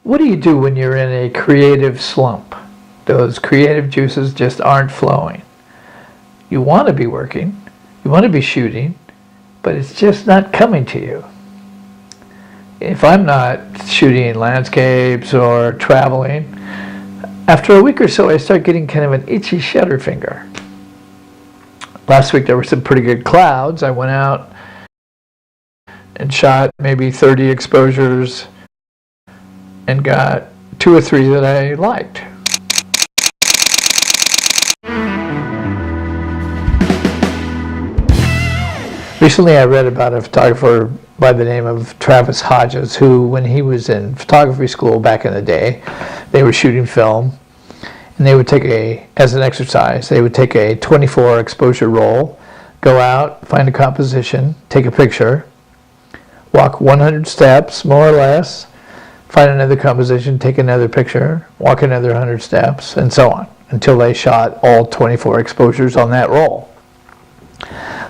What do you do when you're in a creative slump? Those creative juices just aren't flowing. You want to be working, you want to be shooting, but it's just not coming to you. If I'm not shooting landscapes or traveling, after a week or so I start getting kind of an itchy shutter finger. Last week there were some pretty good clouds. I went out and shot maybe 30 exposures and got 2 or 3 that I liked. Recently I read about a photographer by the name of Travis Hodges who, when he was in photography school back in the day, they were shooting film, and they would take as an exercise, they would take a 24 exposure roll, go out, find a composition, take a picture, walk 100 steps more or less, find another composition, take another picture, walk another 100 steps, and so on, until they shot all 24 exposures on that roll.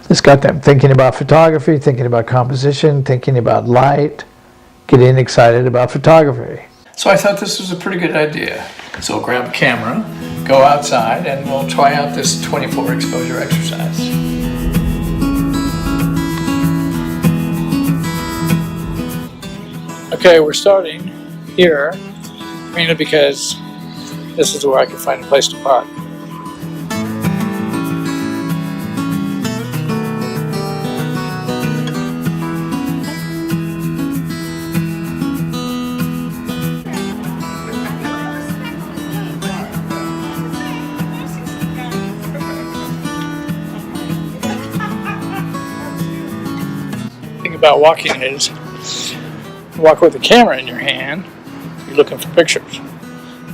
This got them thinking about photography, thinking about composition, thinking about light, getting excited about photography. So I thought this was a pretty good idea. So we'll grab a camera, go outside, and we'll try out this 24 exposure exercise. Okay, we're starting here, mainly because this is where I can find a place to park. About walking is walk with a camera in your hand, you're looking for pictures.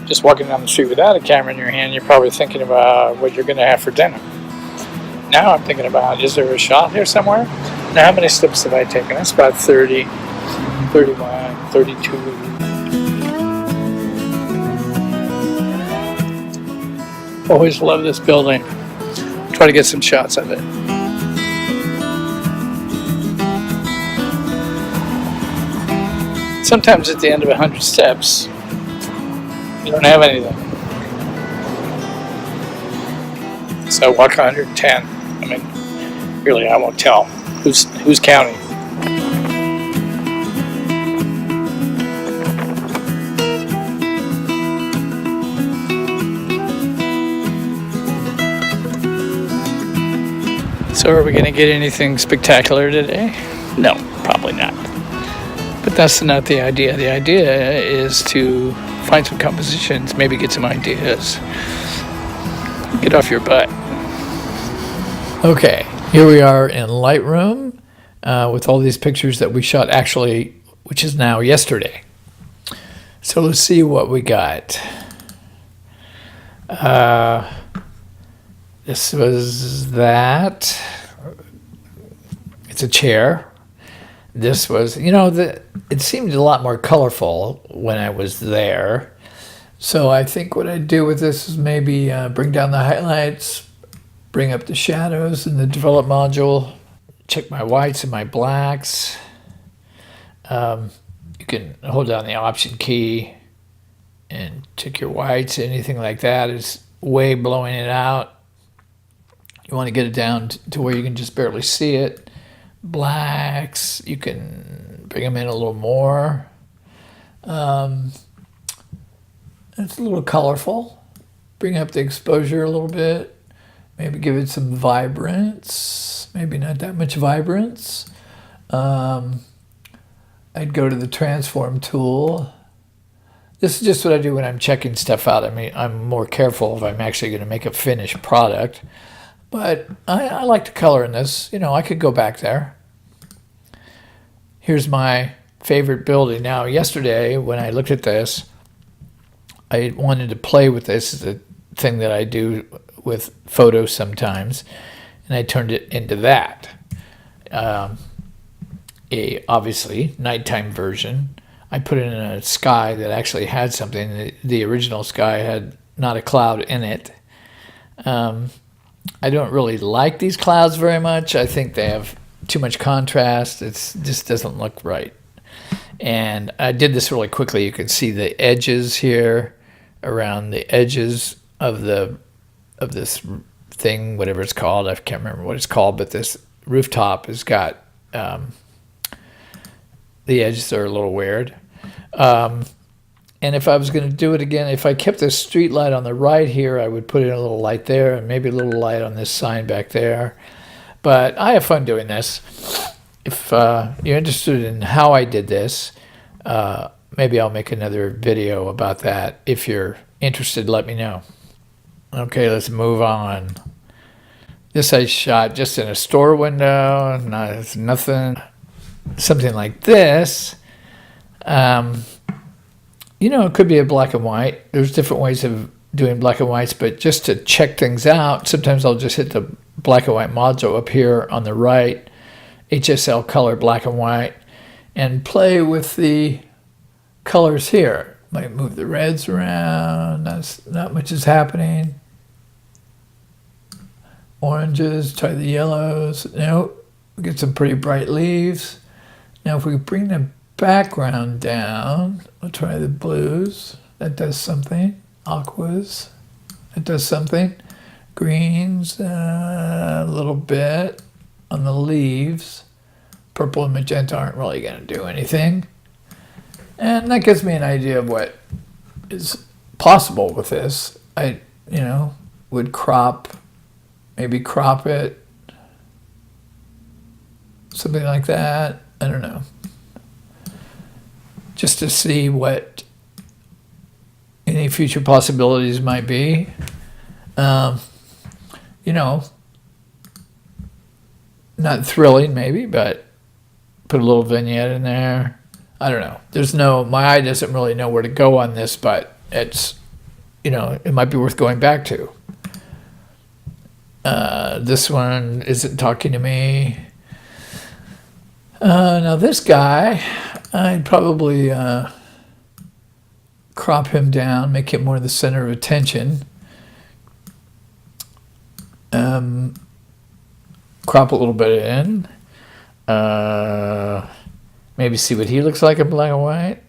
Just walking down the street without a camera in your hand, you're probably thinking about what you're going to have for dinner. Now I'm thinking about, is there a shot here somewhere? Now how many steps have I taken? That's about 30, 31, 32. Always love this building. Try to get some shots of it. Sometimes at the end of 100 steps, you don't have anything. So walk 110. I mean, really, I won't tell. Who's counting? So are we going to get anything spectacular today? No, probably not. But that's not the idea. The idea is to find some compositions, maybe get some ideas. Get off your butt. Okay, here we are in Lightroom with all these pictures that we shot actually, which is now yesterday. So let's see what we got. This was that. It's a chair. This was, it seemed a lot more colorful when I was there. So I think what I'd do with this is maybe bring down the highlights, bring up the shadows in the develop module, check my whites and my blacks. You can hold down the option key and check your whites. Anything like that is way blowing it out. You want to get it down to where you can just barely see it. Blacks, you can bring them in a little more. It's a little colorful. Bring up the exposure a little bit. Maybe give it some vibrance. Maybe not that much vibrance. I'd go to the transform tool. This is just what I do when I'm checking stuff out. I mean, I'm more careful if I'm actually going to make a finished product. But I like the color in this. I could go back there. Here's my favorite building. Now, yesterday when I looked at this, I wanted to play with this. It's a thing that I do with photos sometimes, and I turned it into that. Obviously nighttime version. I put it in a sky that actually had something. The original sky had not a cloud in it. I don't really like these clouds very much. I think they have too much contrast. It just doesn't look right. And I did this really quickly. You can see the edges here around the edges of this thing, whatever it's called. I can't remember what it's called, but this rooftop has got the edges are a little weird. And if I was going to do it again, if I kept this street light on the right here, I would put in a little light there and maybe a little light on this sign back there. But I have fun doing this. If you're interested in how I did this, maybe I'll make another video about that. If you're interested, let me know. Okay, let's move on. This I shot just in a store window. It's nothing. Something like this. You know, it could be a black and white. There's different ways of doing black and whites, but just to check things out, sometimes I'll just hit the black and white module up here on the right, HSL color black and white, and play with the colors here. Might move the reds around. Not much is happening. Oranges, try the yellows. Nope, we get some pretty bright leaves. Now if we bring the background down, we'll try the blues. That does something. Aquas, that does something. Greens, a little bit on the leaves. Purple and magenta aren't really going to do anything. And that gives me an idea of what is possible with this. I, would maybe crop it. Something like that. I don't know. Just to see what any future possibilities might be. Not thrilling maybe, but put a little vignette in there. I don't know. My eye doesn't really know where to go on this, but it's, it might be worth going back to. This one isn't talking to me. Now this guy, I'd probably crop him down, make him more the center of attention. Crop a little bit in. Maybe see what he looks like in black and white.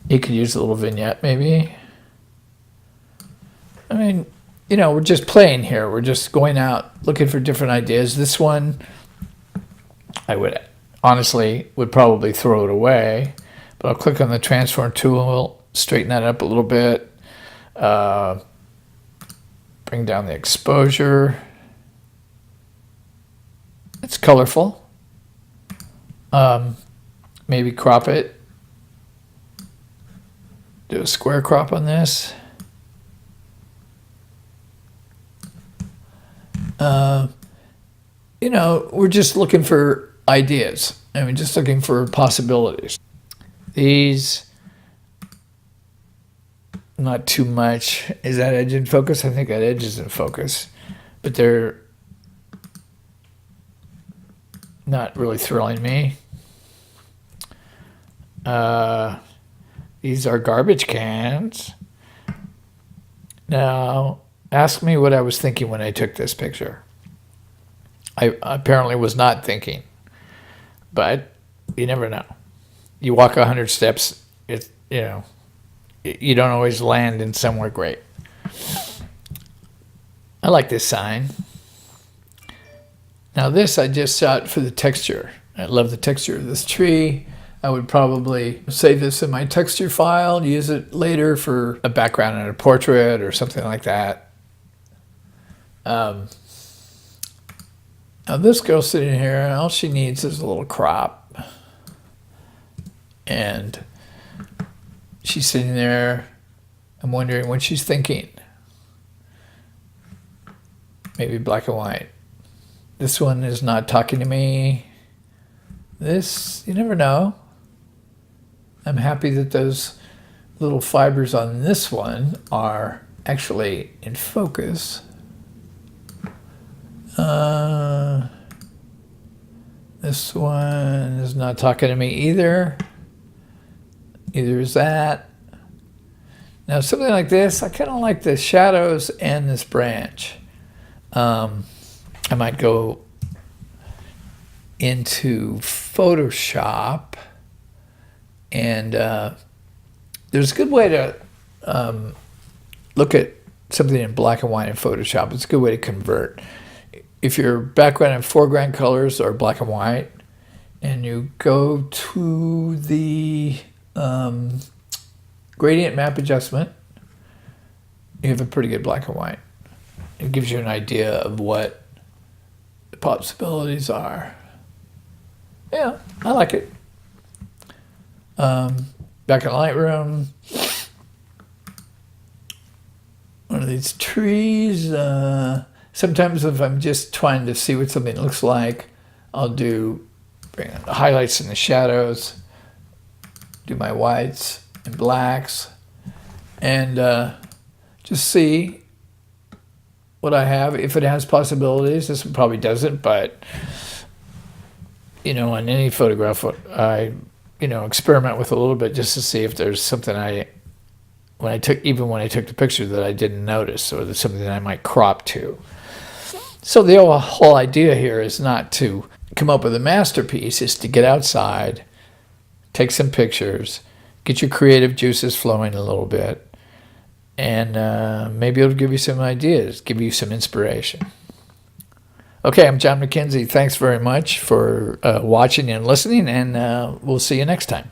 He could use a little vignette maybe. I mean, we're just playing here. We're just going out looking for different ideas. This one, I would probably throw it away, but I'll click on the transform tool, straighten that up a little bit, bring down the exposure. It's colorful. Maybe crop it. Do a square crop on this. We're just looking for ideas. Just looking for possibilities. These, not too much. Is that edge in focus? I think that edge is in focus, but they're not really thrilling me. These are garbage cans. Now, ask me what I was thinking when I took this picture. I apparently was not thinking, but you never know. You walk 100 steps, you don't always land in somewhere great. I like this sign. Now this I just shot for the texture. I love the texture of this tree. I would probably save this in my texture file, use it later for a background in a portrait or something like that. Now this girl sitting here, all she needs is a little crop. And she's sitting there. I'm wondering what she's thinking. Maybe black and white. This one is not talking to me. This, you never know. I'm happy that those little fibers on this one are actually in focus. This one is not talking to me either. Either is that. Now something like this, I kind of like the shadows and this branch. I might go into Photoshop, and there's a good way to look at something in black and white in Photoshop. It's a good way to convert. If your background and foreground colors are black and white, and you go to the gradient map adjustment, you have a pretty good black and white. It gives you an idea of what the possibilities are. Yeah, I like it. Back in Lightroom, one of these trees. Sometimes if I'm just trying to see what something looks like, I'll bring in the highlights and the shadows, do my whites and blacks, and just see what I have. If it has possibilities, this one probably doesn't, but on any photograph, I experiment with a little bit just to see if there's something when I took the picture that I didn't notice, or there's something that I might crop to. So the whole idea here is not to come up with a masterpiece, is to get outside, take some pictures, get your creative juices flowing a little bit, and maybe it'll give you some ideas, give you some inspiration. Okay, I'm John MacKenzie. Thanks very much for watching and listening, and we'll see you next time.